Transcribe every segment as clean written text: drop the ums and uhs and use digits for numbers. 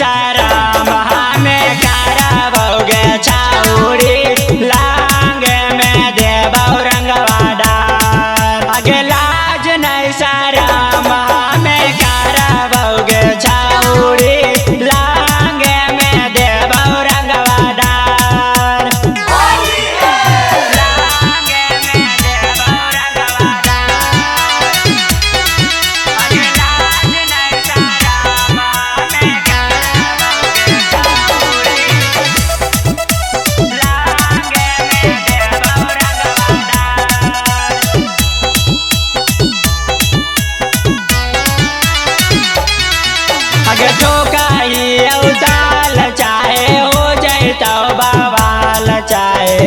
शरम हमें करबोगे छौरी लांग में देबौ रंगवा डार। आगे लाज नहीं शरम हमें करबोगे छौरी लांग में देबौ रंगवा डार। लांग में देबौ रंगवा डार। आगे लाज नहीं शरम हमें करबोगे छौरी लांग में देबौ रंगवा डार। अगर ठोकाई औताल चाहे हो जैतौ बवाल चाहे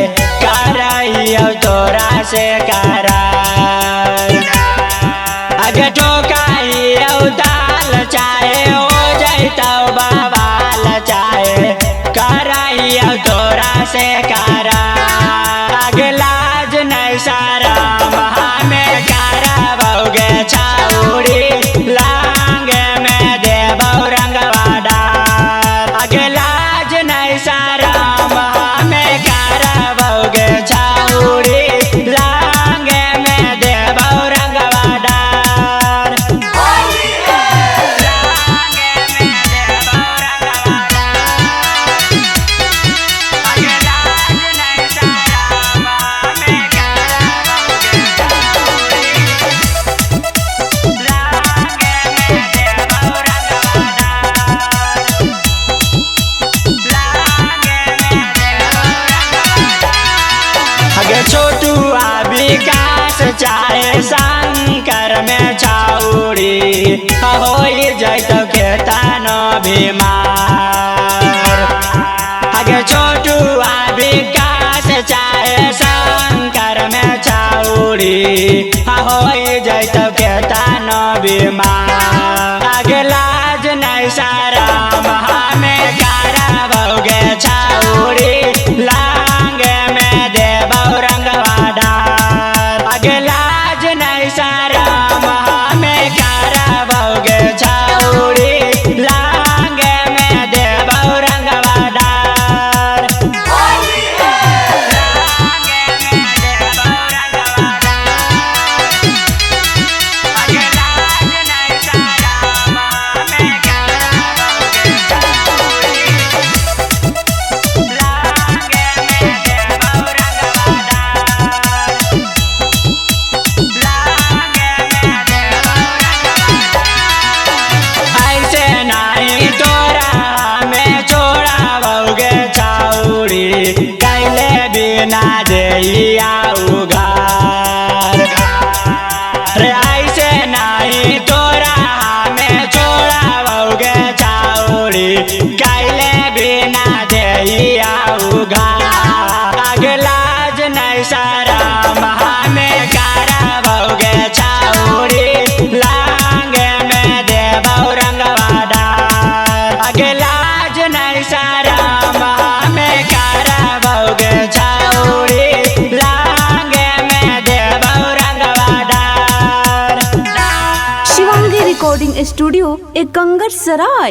करई तोरा से करार। अगर ठोकाई औताल चाहे हो जैतौ बवाल चाहे करई तोरा से करार। आगे लाज नहीं शरम हमें करबोगे छौरी लांग में देबौ रंगवा डार। आगे लाज नहीं शरम हमें करबोगे छौरी लांग में देबौ रंगवा डार। लांग में देबौ रंगवा डार। आगे लाज नहीं शरम हमें करबोगे छौरी लांग में देबौ रंगवा डार। लांग में देबौ रंगवा डार। आगे छोटू विकास चाहे शंकर में छौरी हो जैतौ केतन बीमार। आगे छोटू विकास चाहे शंकर में छौरी हो जैतौ केतन बीमार। आगे लाज नहीं शरम हमें करबोगे छौरी लांग में देबौ रंगवा डार। आगे लाज नहीं शरम हमें करबोगे छौरी लांग में देबौ रंगवा डार। लांग में देबौ रंगवा डार। आगे लाज नहीं शरम हमें करबोगे छौरी लांग में देबौ रंगवा डार। लांग में देबौ रंगवा डार। ऐसे नहीं तोरा में छोड़ाबोगे छौरी कैले बिना देइया उघार। रे ऐसे नहीं तोरा में छोड़ाबोगे छौरी कैले बिना देइया उघार। आगे लाज नहीं शरम हमें करबोगे छौरी लांग में देबौ रंगवा डार। आगे लाज नहीं शरम हमें करबोगे छौरी लांग में देबौ रंगवा डार। शिवांगी रिकॉर्डिंग स्टूडियो एकंगर सराय।